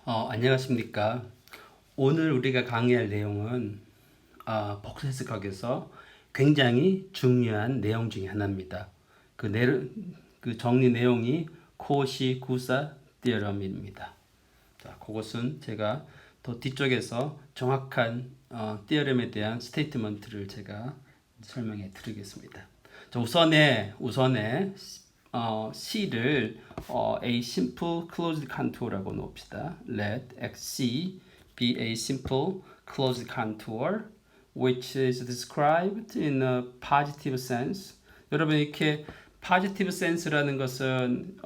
안녕하십니까. 오늘 우리가 강의할 내용은 복수해석학에서 굉장히 중요한 내용 중에 하나입니다. 그 정리 내용이 코시-구사 티어럼입니다. 자, 그것은 제가 더 뒤쪽에서 정확한 티어럼에 대한 스테이트먼트를 제가 설명해 드리겠습니다. 자, 우선에 C를 a simple closed contour라고 놓읍시다. Let XC be a simple closed contour which is described in a positive sense. 여러분 이렇게 positive sense라는 것은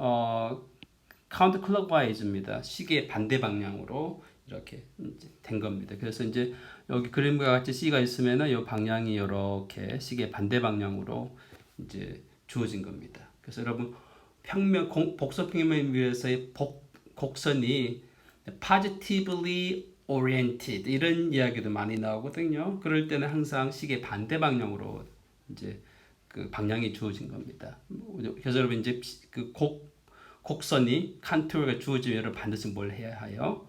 counterclockwise,입니다. 시계의 반대 방향으로 이렇게 이제 된 겁니다. 그래서 이제 여기 그림과 같이 C가 있으면은 이 방향이 이렇게 시계 반대 방향으로 이제 주어진 겁니다. 그래서 여러분 복소평면 위에서의 곡선이 positively oriented 이런 이야기도 많이 나오거든요. 그럴 때는 항상 시계 반대 방향으로 이제 그 방향이 주어진 겁니다. 그래서 여러분 이제 그 곡선이 컨투어가 주어지면 여러분 반드시 뭘 해야 해요?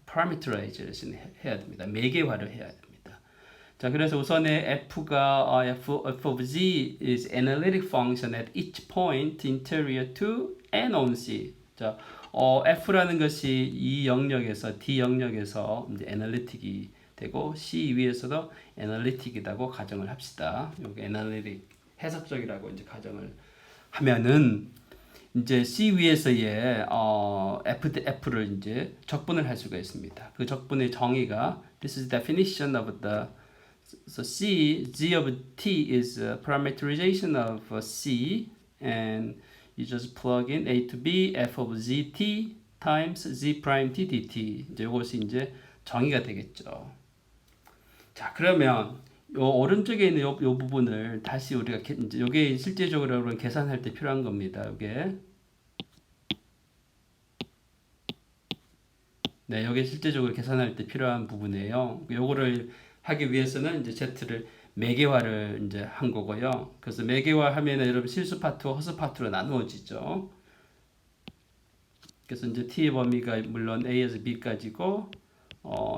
parameterization 해야 됩니다. 매개화를 해야 됩니다. 자, 그래서 우선에 f of z is analytic function at each point interior to and on C. 자, f라는 것이 이 영역에서 D 영역에서 이제 애널리틱이 되고 C 위에서도 애널리틱이라고 가정을 합시다. 여기 애널리틱 해석적이라고 이제 가정을 하면은 이제 C 위에서의 F를 이제 적분을 할 수가 있습니다. 그 적분의 정의가 this is definition of the so Z of t is a parameterization of C and you just plug in A to B F of ZT times Z prime T dt 이제 이것이 이제 정의가 되겠죠. 자, 그러면 요 오른쪽에 있는 요 부분을 다시 우리가 이제 요게 실제적으로 계산할 때 필요한 겁니다. 요게 네, 요게 실제적으로 계산할 때 필요한 부분이에요. 요거를 하기 위해서는 이제 Z를 매개화를 이제 한 거고요. 그래서 매개화 하면은 여러분 실수 파트와 허수 파트로 나누어지죠. 그래서 이제 T의 범위가 물론 A에서 B까지고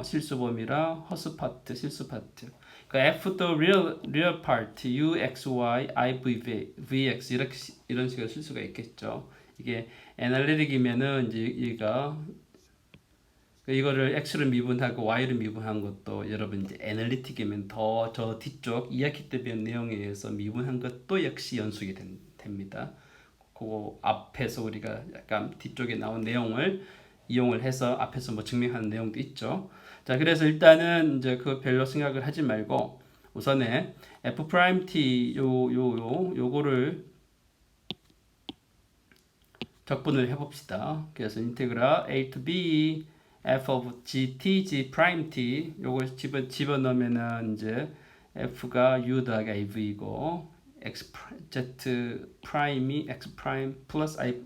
실수 범위랑 허수 파트, 실수 파트. 그러니까 F도 real part, U, X, Y, I, V, Vx 이런 식으로 쓸 수가 있겠죠. 이게 애널리틱이면은 이제 이거를 X로 미분하고 Y로 미분한 것도 여러분 이제 애널리틱이면 더 저 뒤쪽 이야기 때 배운 내용에 의해서 미분한 것도 역시 연속이 됩니다. 그 앞에서 우리가 약간 뒤쪽에 나온 내용을 이용을 해서 앞에서 뭐 증명하는 내용도 있죠. 자, 그래서 일단은 이제 그 별로 생각을 하지 말고 우선에 F'T 요거를 적분을 해봅시다. 그래서 인테그랄 A to B f of gt, g prime t 요걸 집어넣으면은 이제 f가 u 더하기 av이고 x z 프라임이 x 프라임 플러스 i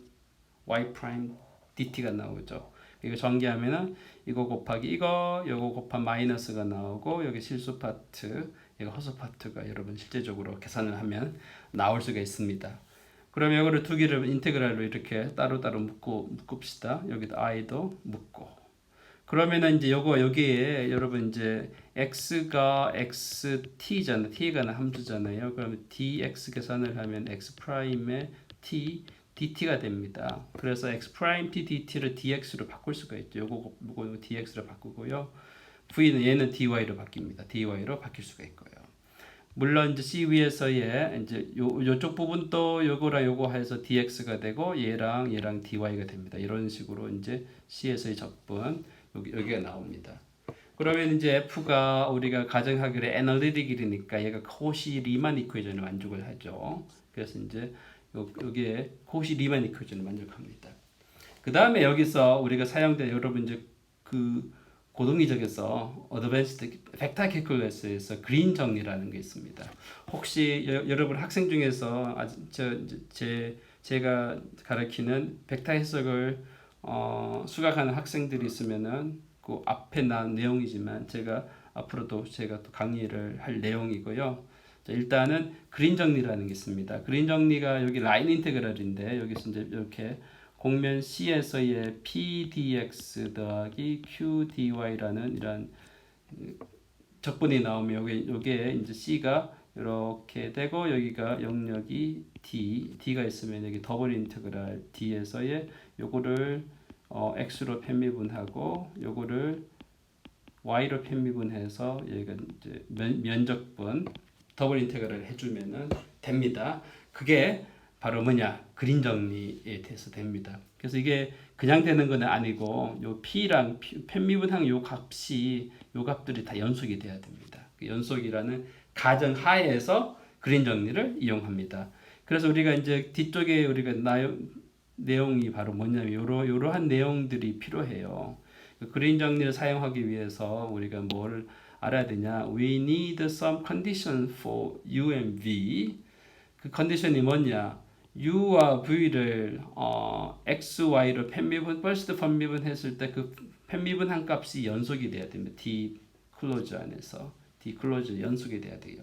y 프라임 dt가 나오죠. 이거 전개하면은 이거 곱하기 이거 요거 곱한 마이너스가 나오고 여기 실수 파트 이거 허수 파트가 여러분 실제적으로 계산을 하면 나올 수가 있습니다. 그럼 이거를 두 개를 인테그랄로 이렇게 따로따로 묶읍시다. 여기도 i도 묶고. 그러면은 이제 여기에 여러분 이제 x가 xt잖아. t가 함수잖아요. 그러면 dx 계산을 하면 x 프라임의 t dt가 됩니다. 그래서 x 프라임 t dt를 dx로 바꿀 수가 있죠. 요거 dx로 바꾸고요. v는 얘는 dy로 바뀝니다. dy로 바뀔 수가 있고요. 물론 이제 C 위에서의 이제 요쪽 부분도 요거랑 요거 해서 dx가 되고 얘랑 dy가 됩니다. 이런 식으로 이제 C에서의 적분 여기가 나옵니다. 그러면 이제 F가 우리가 가정하기로 애널리틱이니까 얘가 코시 리만 이퀘이션을 만족을 하죠. 그래서 이제 여기에 코시 리만 이퀘이션을 만족합니다. 그 다음에 여기서 우리가 사용된 여러분 이제 그 고등이적에서 어드밴스드 벡터 캘큘러스에서 그린 정리라는 게 있습니다. 혹시 여러분 학생 중에서 제가 가르치는 벡터 해석을 수강하는 학생들이 있으면은 그 앞에 난 내용이지만 제가 앞으로도 제가 또 강의를 할 내용이고요. 자, 일단은 그린 정리라는 게 있습니다. 그린 정리가 여기 라인 인테그랄인데 여기서 이제 이렇게 공면 C에서의 PDX 더하기 QDY라는 이런 적분이 나오면 요게 이제 C가 이렇게 되고 여기가 영역이 D가 있으면 여기 더블 인테그랄 D에서의 요거를 X로 편미분하고 요거를 Y로 편미분해서 여기가 이제 면적분 더블 인테그랄을 해주면은 됩니다. 그게 바로 뭐냐? 그린 정리에 대해서 됩니다. 그래서 이게 그냥 되는 건 아니고 요 P랑 편미분항 요 값이 요 값들이 다 연속이 돼야 됩니다. 그 연속이라는 가정 하에서 그린 정리를 이용합니다. 그래서 우리가 이제 뒤쪽에 우리가 내용이 바로 뭐냐면 요러한 내용들이 필요해요. 그 그린 정리를 사용하기 위해서 우리가 뭘 알아야 되냐? We need some condition for U and V. 그 컨디션이 뭐냐? U와 V를 X, Y로 first 편미분 했을 때 그 편미분 한 값이 연속이 돼야 됩니다. D 클로즈 안에서 D 클로즈 연속이 돼야 돼요.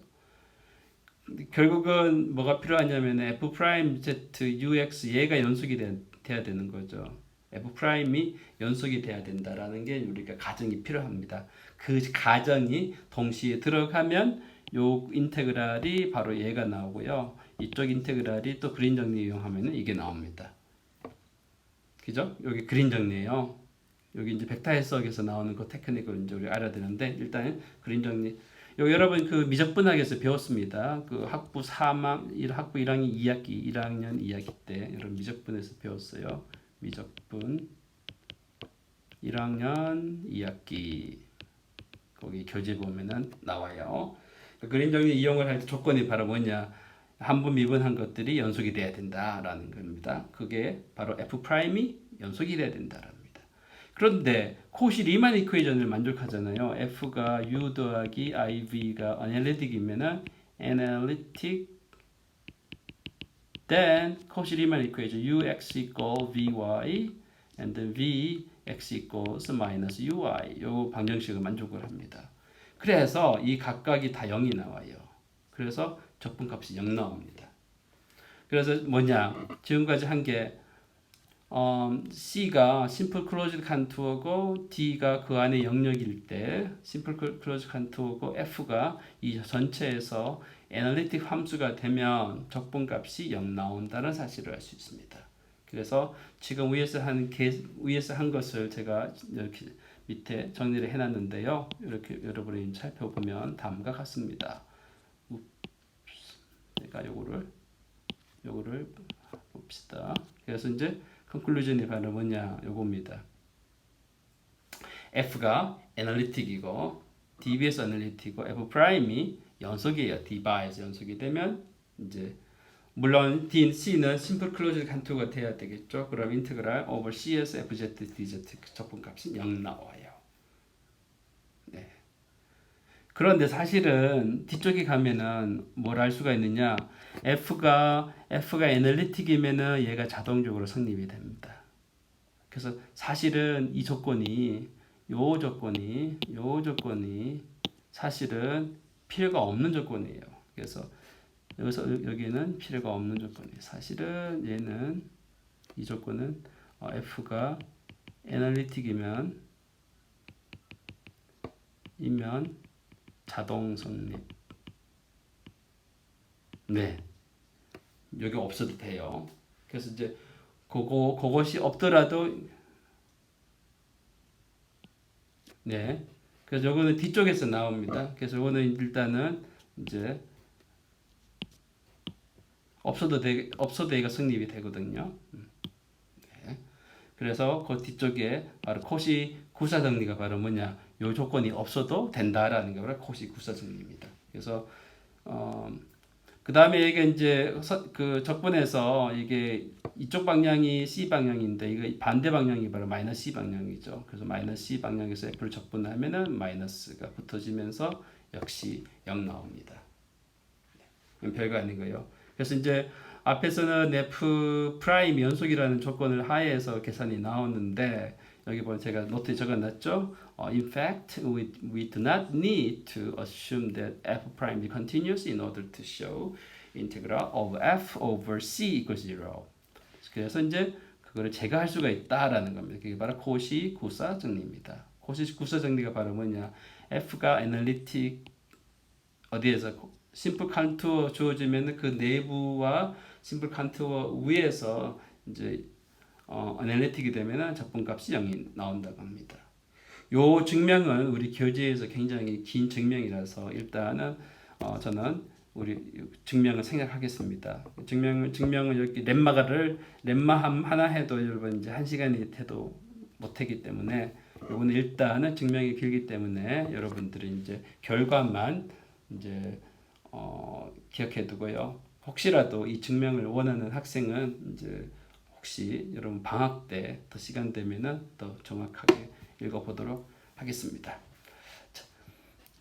결국은 뭐가 필요하냐면 F 프라임 Z UX 얘가 연속이 돼야 되는 거죠. F 프라임이 연속이 돼야 된다라는 게 우리가 가정이 필요합니다. 그 가정이 동시에 들어가면 요 인테그랄이 바로 얘가 나오고요. 이쪽 인테그랄이 또 그린 정리 이용하면 이게 나옵니다. 그죠? 여기 그린 정리예요. 여기 이제 벡터 해석에서 나오는 그 테크닉을 이제 우리 알아야 되는데 일단 그린 정리. 여러분 그 미적분학에서 배웠습니다. 그 학부 1학년 2학기 때 여러분 미적분에서 배웠어요. 미적분 1학년 2학기 거기 교재 보면은 나와요. 그린 정리 이용을 할 때 조건이 바로 뭐냐? 한 번 미분한 것들이 연속이 돼야 된다라는 겁니다. 그게 바로 F 프라임이 연속이 돼야 된다랍니다. 그런데 코시 리만 이퀘이션을 만족하잖아요. F가 U 더하기 IV가 analytic이면은 analytic then 코시 리만 이퀘이션 UX equal VY and then V X equals minus UI 요 방정식을 만족을 합니다. 그래서 이 각각이 다 0이 나와요. 그래서 적분값이 0 나옵니다. 그래서 뭐냐? 지금까지 한 게 C가 심플 클로즈드 컨투어고 D가 그 안에 영역일 때 심플 클로즈드 컨투어고 F가 이 전체에서 애널리틱 함수가 되면 적분값이 0 나온다는 사실을 알 수 있습니다. 그래서 지금 위에서 한 것을 제가 이렇게 밑에 정리를 해놨는데요. 이렇게 여러분이 살펴보면 다음과 같습니다. 제가 요거를 봅시다. 그래서 이제 컨클루전이 바로 뭐냐 요겁니다. F가 애널리틱이고 DB에서 애널리틱이고 F 프라임이 연속이에요. D바에서 연속이 되면 이제 물론 D, C는 심플 클로즈 컨투어가 돼야 되겠죠. 그럼 인테그랄 오버 C에서 FZ, DZ 적분값이 0 나와요. 네. 그런데 사실은 뒤쪽에 가면은 뭘 알 수가 있느냐? F가 애널리틱이면은 얘가 자동적으로 성립이 됩니다. 그래서 사실은 이 조건이 요 조건이 사실은 필요가 없는 조건이에요. 그래서 여기는 필요가 없는 조건이에요. 사실은 얘는 이 조건은 F가 애널리틱이면 자동 성립. 네. 여기 없어도 돼요. 그래서 이제 그것이 없더라도 네. 그래서 요거는 뒤쪽에서 나옵니다. 그래서 요거는 일단은 이제 없어도 얘가 성립이 되거든요. 네. 그래서 그 뒤쪽에 바로 코시 구사 정리가 바로 뭐냐? 요 조건이 없어도 된다라는 게 바로 코시 구사 정리입니다. 그래서 그 다음에 이게 이제 그 적분에서 이게 이쪽 방향이 C 방향인데 이거 반대 방향이 바로 마이너스 C 방향이죠. 그래서 마이너스 C 방향에서 F를 적분하면은 마이너스가 붙어지면서 역시 0 나옵니다. 별거 아닌 거예요. 그래서 이제 앞에서는 F 프라임 연속이라는 조건을 하에서 계산이 나왔는데 여기 보면 제가 노트에 적어놨죠. In fact, we do not need to assume that f prime is continuous in order to show integral of f over c equals 0. 그래서 이제 그거를 제거할 수가 있다라는 겁니다. 그게 바로 코시 구사 정리입니다. 코시 구사 정리가 바로 뭐냐? F가 애널리틱 어디에서 심플 컨투어 주어지면 그 내부와 심플 컨투어 위에서 이제 애널리틱이 되면은 적분값이 0이 나온다고 합니다. 요 증명은 우리 교재에서 굉장히 긴 증명이라서 일단은 저는 우리 증명을 생략하겠습니다. 증명은 이렇게 렘마 하나 해도 여러분 이제 1시간이 해도 못하기 때문에 이거는 일단은 증명이 길기 때문에 여러분들이 이제 결과만 이제 기억해 두고요. 혹시라도 이 증명을 원하는 학생은 이제 혹시 여러분 방학 때 더 시간 되면은 더 정확하게 읽어보도록 하겠습니다.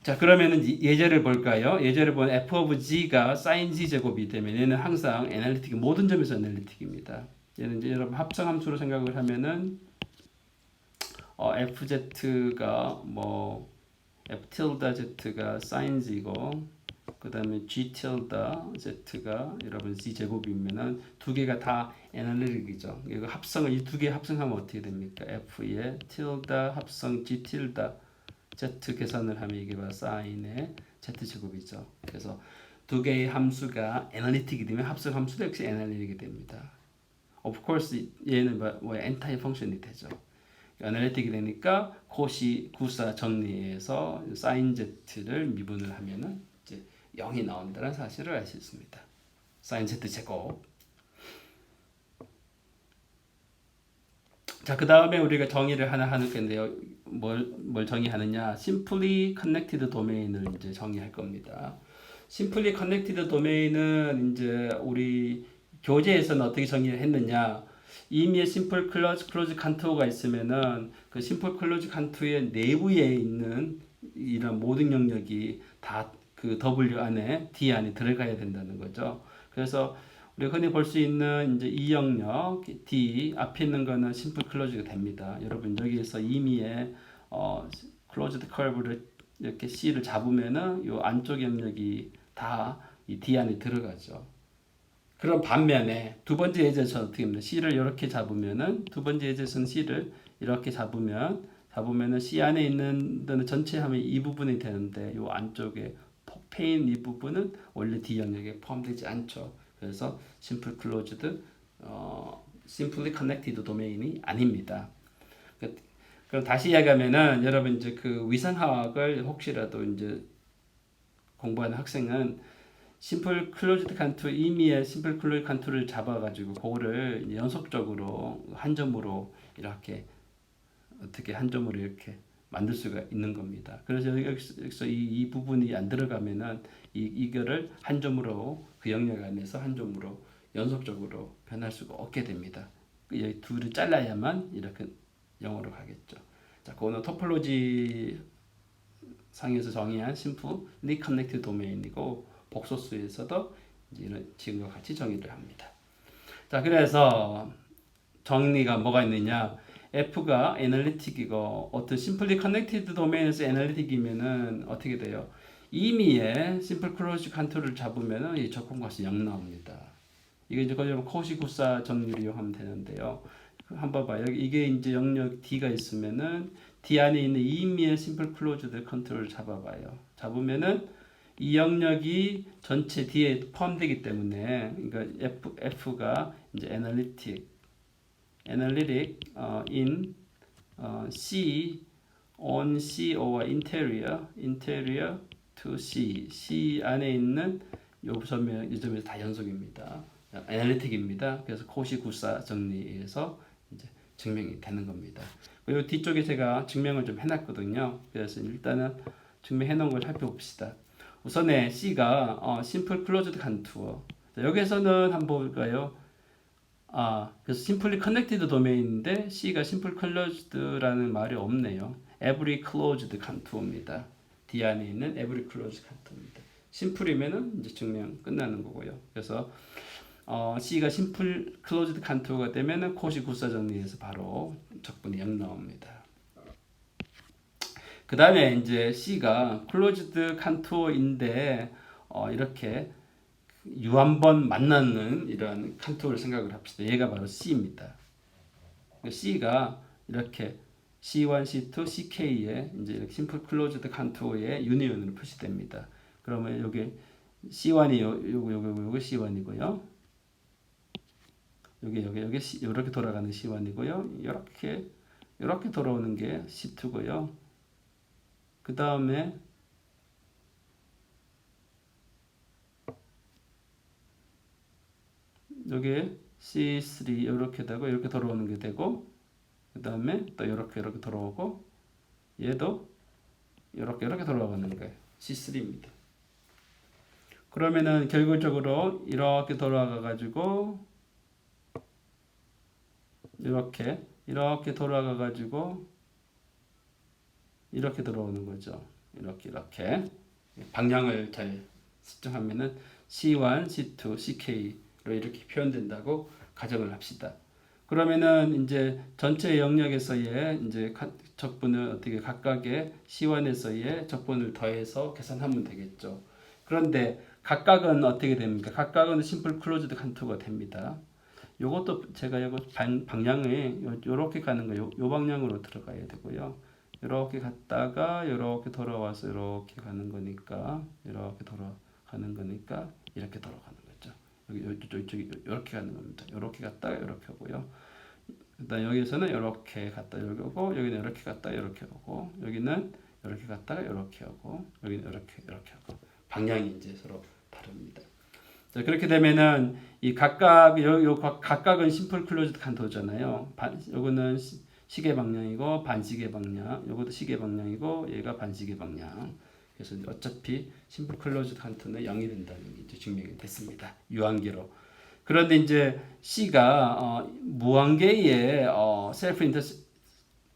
자 그러면은 예제를 볼까요? 예제를 보면 f of g가 sin g 제곱이 되면 얘는 항상 애널리틱 모든 점에서 애널리틱입니다. 얘는 이제 여러분 합성함수로 생각을 하면은 fz가 뭐 f tilde z가 sin g고 그 다음에 g tilde z가 여러분 z 제곱이면은 두 개가 다 애널리틱이죠. 이거 합성을 이 두 개 합성하면 어떻게 됩니까? f의 tilde 합성 g tilde z 계산을 하면 이게 바로 sin의 z 제곱이죠. 그래서 두 개의 함수가 애널리틱이 되면 합성 함수도 역시 애널리틱이 됩니다. Of course 얘는 뭐 엔타이 펑션이 되죠. 애널리틱이 되니까 코시 구사 정리해서 sin z를 미분을 하면은 이제 0이 나온다는 사실을 알 수 있습니다. sin z 제곱. 자, 그 다음에 우리가 정의를 하나 하는 건데요. 뭘 정의하느냐? Simply Connected Domain을 이제 정의할 겁니다. Simply Connected Domain은 이제 우리 교재에서는 어떻게 정의를 했느냐? 이미의 Simple Closed Contour가 있으면은 그 Simple Closed Contour의 내부에 있는 이런 모든 영역이 다 그 W 안에 D 안에 들어가야 된다는 거죠. 그래서 우리가 흔히 볼 수 있는 이제 이 영역 D 앞에 있는 거는 심플 클로즈가 됩니다. 여러분 여기에서 임의의 클로즈드 커브를 이렇게 C를 잡으면은 요 안쪽 영역이 다 이 D 안에 들어가죠. 그런 반면에 두 번째 예제에서 어떻게 합니까? C를 이렇게 잡으면은 두 번째 예제에서는 C를 이렇게 잡으면은 C 안에 있는 데는 전체 하면 이 부분이 되는데 요 안쪽에 폭패인 이 부분은 원래 D 영역에 포함되지 않죠. 그래서 심플 클로즈드 simply connected 도메인이 아닙니다. 그럼 다시 이야기하면은 여러분 이제 그 위상화학을 혹시라도 이제 공부하는 학생은 심플 클로즈드 칸투 임의의 심플 클로즈드 칸투를 잡아가지고 그거를 연속적으로 한 점으로 이렇게 어떻게 한 점으로 이렇게 만들 수가 있는 겁니다. 그래서 여기서 이 부분이 안 들어가면은 이거를 한 점으로 그 영역 안에서 한 점으로 연속적으로 변할 수가 없게 됩니다. 이 둘을 잘라야만 이렇게 0으로 가겠죠. 자, 그거는 토폴로지 상에서 정의한 심플리 커넥티드 도메인이고 복소수에서도 이런 지금과 같이 정의를 합니다. 자, 그래서 정리가 뭐가 있느냐? F가 애널리틱이고 어떤 심플리 커넥티드 도메인에서 애널리틱이면은 어떻게 돼요? 임의의 심플 클로즈 컨트롤을 잡으면은 이 적분값이 0 나옵니다. 이게 이제 거기서 코시 구사 정리를 이용하면 되는데요. 한번 봐요. 이게 이제 영역 D가 있으면은 D 안에 있는 임의의 심플 클로즈드 컨트롤을 잡아봐요. 잡으면은 이 영역이 전체 D에 포함되기 때문에 그러니까 F가 이제 애널리틱 in C on CO와 interior to C 안에 있는 이 점에서 다 연속입니다. 애널리틱입니다. 그래서 코시구사 정리해서 이제 증명이 되는 겁니다. 그리고 뒤쪽에 제가 증명을 좀 해놨거든요. 그래서 일단은 증명해 놓은 걸 살펴봅시다. 우선에 C가 심플 클로즈드 컨투어. 여기서는 한번 볼까요? 그래서 simply connected 도메인인데 C가 simple closed라는 말이 없네요. every closed contour입니다. D 안에 있는 every closed contour입니다. simple이면은 이제 증명 끝나는 거고요. 그래서 C가 simple closed contour가 되면은 코시 구사 정리해서 바로 적분이 0 나옵니다. 그 다음에 이제 C가 closed contour인데 이렇게 U 한 번 만나는 이런 컨투어를 생각을 합시다. 얘가 바로 C입니다. C가 이렇게 C1, C2, CK에 이제 이렇게 심플 클로즈드 컨투어의 유니온으로 표시됩니다. 그러면 여기 C1이 요거 C1이고요. 여기 이렇게 돌아가는 C1이고요. 이렇게 돌아오는 게 C2고요. 그 다음에 여기 C3 이렇게 되고 이렇게 돌아오는 게 되고 그 다음에 또 이렇게 돌아오고 얘도 이렇게 돌아가는 거예요. C3입니다. 그러면은 결국적으로 이렇게 돌아가 가지고 이렇게 돌아가 가지고 이렇게 들어오는 거죠. 이렇게 방향을 잘 측정하면은 C1, C2, CK로 이렇게 표현된다고 가정을 합시다. 그러면은 이제 전체 영역에서의 이제 적분을 어떻게 각각의 C1에서의 적분을 더해서 계산하면 되겠죠. 그런데 각각은 어떻게 됩니까? 각각은 심플 클로즈드 컨투어가 됩니다. 요것도 제가 요거 방향에 요렇게 가는 거 요 방향으로 들어가야 되고요. 이렇게 갔다가 이렇게 돌아와서 이렇게 가는 거니까 이렇게 돌아가는 거니까 이렇게 돌아가는 거죠. 여기 이렇게 가는 겁니다. 이렇게 갔다가 이렇게 오고요. 일단 여기서는 이렇게 갔다 이렇게 오고 여기는 이렇게 갔다 이렇게 오고 여기는 이렇게 갔다가 이렇게 오고 여기는 이렇게 오고 방향이 이제 서로 다릅니다. 자, 그렇게 되면은 이 각각은 심플 클로즈드 컨투어잖아요. 요거는 시계 방향이고 반시계 방향, 요것도 시계 방향이고 얘가 반시계 방향. 그래서 어차피 심플 클로즈드 컨투어는 0이 된다는 게 이제 증명이 됐습니다. 유한계로. 그런데 이제 C가 무한계의 셀프 인터섹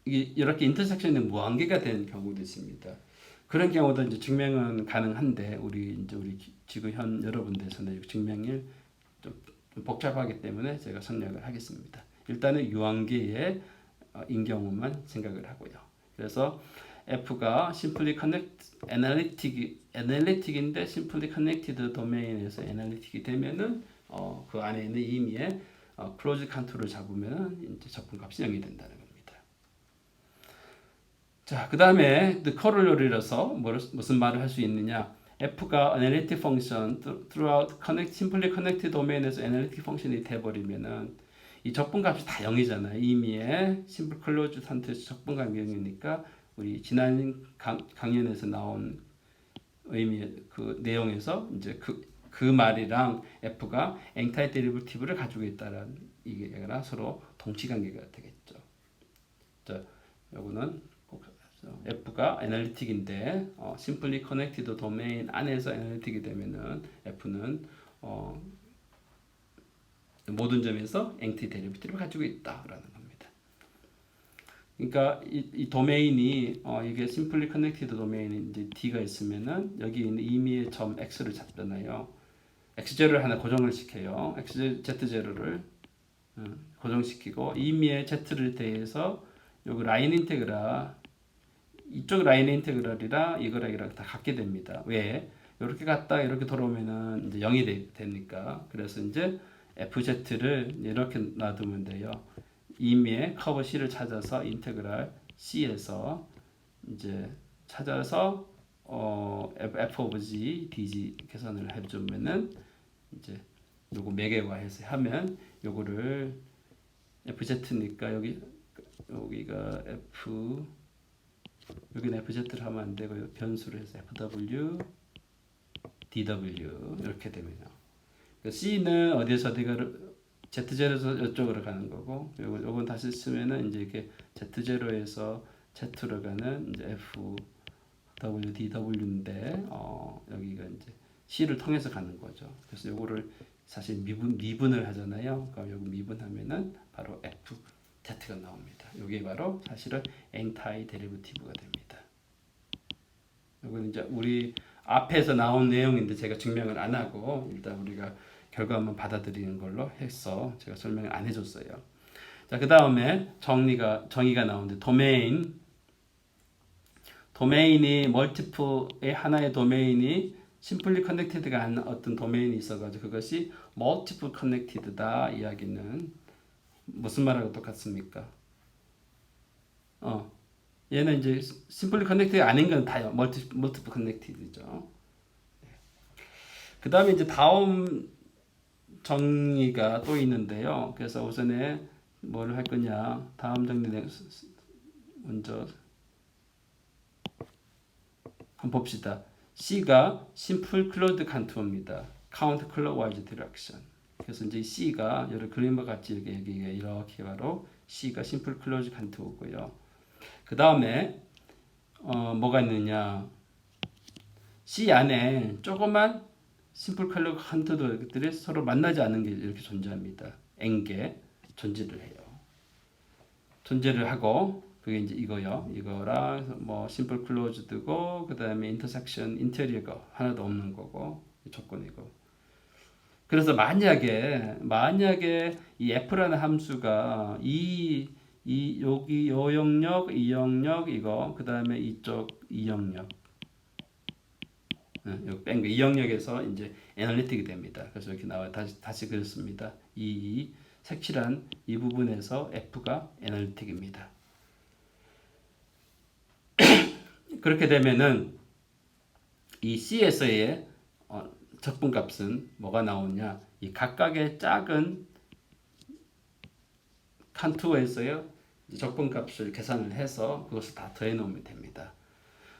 이렇게 인터섹션이 무한계가 된 경우도 있습니다. 그런 경우도 이제 증명은 가능한데 우리 지금 현 여러분들에서는 증명이 좀 복잡하기 때문에 제가省略을 하겠습니다. 일단은 유한계의 인 경우만 생각을 하고요. 그래서 F가 simply connect analytic인데 simply connected 도메인에서 analytic이 되면은 그 안에 있는 의미의 closed contour를 잡으면 이제 적분값이 0이 된다는 겁니다. 자, 그 다음에 the corollary로서 무슨 말을 할 수 있느냐? F가 analytic function throughout simply connected 도메인에서 analytic function이 돼버리면은 이 적분값이 다 0이잖아요. 의미의 심플 클로즈 상태에서 적분값이 0이니까 우리 지난 강연에서 나온 의미의 그 내용에서 이제 그 말이랑 F가 엔타이 데리버티브를 가지고 있다라는 얘기가 서로 동치관계가 되겠죠. 자, 요거는 꼭 F가 애널리틱인데 심플리 커넥티드 도메인 안에서 애널리틱이 되면은 F는 모든 점에서 엔티 데리버티브를 가지고 있다라는 겁니다. 그러니까 이 도메인이 이게 심플리 커넥티드 도메인이 이제 D가 있으면은 여기 있는 의미의 점 X를 잡잖아요. X0를 하나 고정을 시켜요. Z0를 고정시키고 의미의 Z를 대해서 여기 라인 인테그랄 이쪽 라인 인테그랄이랑 이거랑 다 같게 됩니다. 왜? 이렇게 갔다 이렇게 돌아오면은 이제 0이 되니까. 그래서 이제 FZ를 이렇게 놔두면 돼요. 의미의 커브 C를 찾아서 인테그랄 C에서 이제 찾아서 F 오브 G, DG 계산을 해주면은 이제 요거 매개화해서 하면 요거를 FZ니까 여기가 F 여기는 FZ를 하면 안 되고요. 변수를 해서 FW, DW 이렇게 되면요. C는 어디에서 어디가 Z0에서 이쪽으로 가는 거고 요건 다시 쓰면은 이제 이렇게 Z0에서 Z로 가는 이제 F W DW인데 여기가 이제 C를 통해서 가는 거죠. 그래서 요거를 사실 미분을 하잖아요. 그럼 여기 미분하면은 바로 F Z가 나옵니다. 요게 바로 사실은 엔타이 데리버티브가 됩니다. 요거는 이제 우리 앞에서 나온 내용인데 제가 증명을 안 하고 일단 우리가 결과만 받아들이는 걸로 해서 제가 설명을 안 해줬어요. 자, 그 다음에 정의가 나오는데 도메인이 멀티플의 하나의 도메인이 심플리 커넥티드가 아닌 어떤 도메인이 있어가지고 그것이 멀티플 커넥티드다 이야기는 무슨 말하고 똑같습니까? 얘는 이제 심플리 커넥티드 아닌 건 다요. 멀티플 커넥티드죠. 그 다음에 이제 다음 정의가 또 있는데요. 그래서 우선에 뭘 할 거냐. 다음 정리 먼저 한번 봅시다. C가 심플 클로드 컨투어입니다. 카운트 클로와이즈 디렉션. 그래서 이제 C가 여러 그림과 같이 이렇게 바로 C가 심플 클로즈 컨투어고요. 그 다음에 뭐가 있느냐. C 안에 조그만 심플 클로즈 컨투어들이 서로 만나지 않는 게 이렇게 존재합니다. N개 존재를 해요. 존재를 하고 그게 이제 이거요. 이거랑 뭐 심플 클로즈드고 그다음에 인터섹션 인테리어가 하나도 없는 거고 조건이고. 그래서 만약에 이 f라는 함수가 여기 요 영역, 이 영역 이거 그다음에 이쪽 이 영역 여기 뺀 거 이 영역에서 이제 애널리틱이 됩니다. 그래서 이렇게 나와 다시 그렸습니다. 이 색칠한 이 부분에서 f가 애널리틱입니다. 그렇게 되면은 이 C에서의 적분값은 뭐가 나오냐? 이 각각의 작은 칸투어에서의 적분값을 계산을 해서 그것을 다 더해 놓으면 됩니다.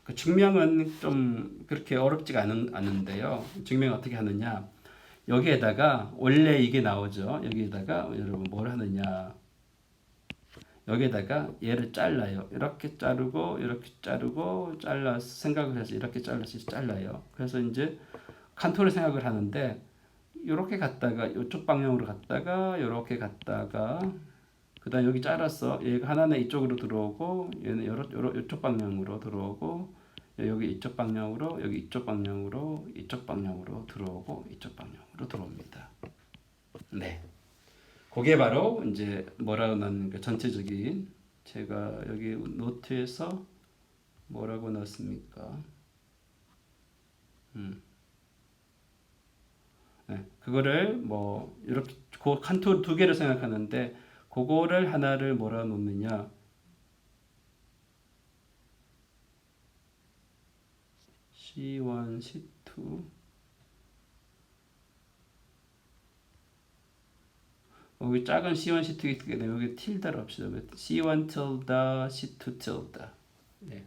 그 증명은 좀 그렇게 어렵지가 않은데요. 증명 어떻게 하느냐? 여기에다가 원래 이게 나오죠. 여기에다가 여러분 뭘 하느냐? 여기에다가 얘를 잘라요. 이렇게 자르고 이렇게 자르고 잘라서 생각을 해서 이렇게 잘라서 잘라요. 그래서 이제 칸토를 생각을 하는데 이렇게 갔다가 이쪽 방향으로 갔다가 이렇게 갔다가 그다음 여기 잘랐어. 얘가 하나는 이쪽으로 들어오고 얘는 이쪽 방향으로 들어오고 여기 이쪽 방향으로 여기 이쪽 방향으로 이쪽 방향으로 들어오고 이쪽 방향으로 들어옵니다. 네. 그게 바로 이제 뭐라고 넣는 전체적인 제가 여기 노트에서 뭐라고 넣었습니까? 네, 그거를 뭐 이렇게 그 칸토 두 개를 생각하는데 그거를 하나를 뭐라 놓느냐? C1, C2 여기 작은 C1, C2가 있기 때문에 여기 틸다를 합시다. C1 틸다, C2 틸다. 네.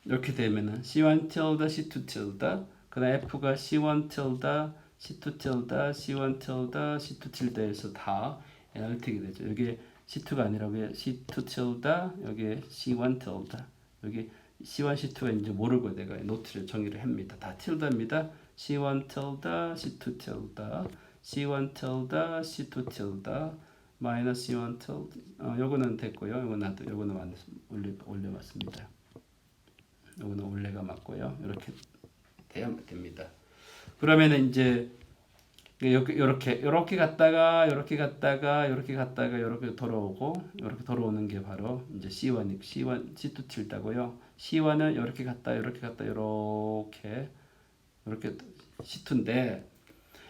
이렇게 되면은 C1 틸다, C2 틸다. 그다음 F가 C1 틸다, C2 틸다, C1 틸다, C2 틸다에서 다 애널리틱이 되죠. 여기 C2가 아니라 왜 C2 틸다, 여기 C1 틸다. 여기 C1, C2가 이제 모르고 내가 노트를 정의를 합니다. 다 틸다입니다. C1 틸다, C2 틸다. C1 틸다, C2 틸다, 마이너스 C1 틸다. 요거는 됐고요. 요거는 올려봤습니다. 요거는 올레가 맞고요. 이렇게 돼야 됩니다. 그러면은 이제 이렇게 갔다가 이렇게 돌아오고 이렇게 돌아오는 게 바로 이제 C1, C2 틸다고요. C1은 이렇게 갔다 이렇게 C2인데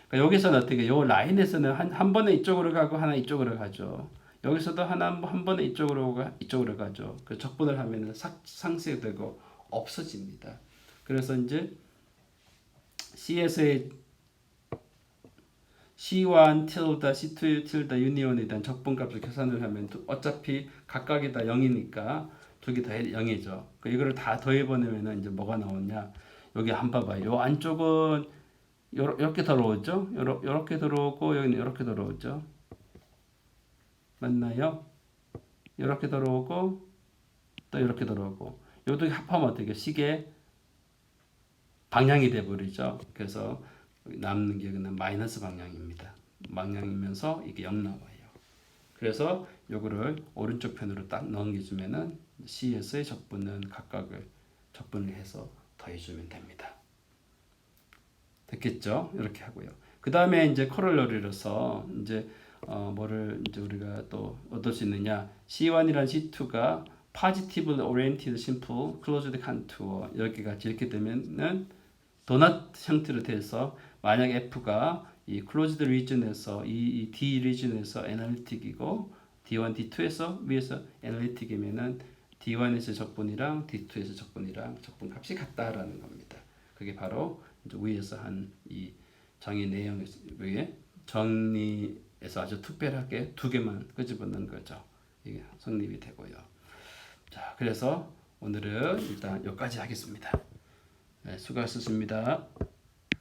그러니까 여기서는 어떻게 요 라인에서는 한 번에 이쪽으로 가고 하나 이쪽으로 가죠. 여기서도 한 번에 이쪽으로 가죠. 그 적분을 하면은 상쇄되고 없어집니다. 그래서 이제 C에서의 C1 틸다, C2 틸다 유니온에 대한 적분값을 계산을 하면 어차피 각각이 다 0이니까 두 개 다 0이죠. 이거를 다 더해보내면 이제 뭐가 나오냐? 여기 한번 봐봐요. 요 안쪽은 이렇게 들어오죠? 이렇게 들어오고 여기는 이렇게 들어오죠? 맞나요? 이렇게 들어오고 또 이렇게 들어오고 요두 개 합하면 어떻게 시계 방향이 돼버리죠. 그래서 남는 게 그냥 마이너스 방향입니다. 방향이면서 이게 0 나와요. 그래서 요거를 오른쪽 편으로 딱 넘겨주면은 C에서의 적분은 각각을 적분을 해서 더해주면 됩니다. 됐겠죠? 이렇게 하고요. 그 다음에 이제 코롤러리로서 이제 뭐를 이제 우리가 또 얻을 수 있느냐? C1이란 C2가 positively oriented simple closed contour 이렇게 되면은 도넛 형태로 돼서 만약 F가 이 클로즈드 리전에서 이 D 리전에서 애널리틱이고 D1, D2에서 위에서 애널리틱이면은 D1에서 적분이랑 D2에서 적분이랑 적분 값이 같다라는 겁니다. 그게 바로 이제 위에서 한 이 정의 내용 위에 정리에서 아주 특별하게 두 개만 끄집어낸 거죠. 이게 성립이 되고요. 자, 그래서 오늘은 일단 여기까지 하겠습니다. 네, 수고하셨습니다.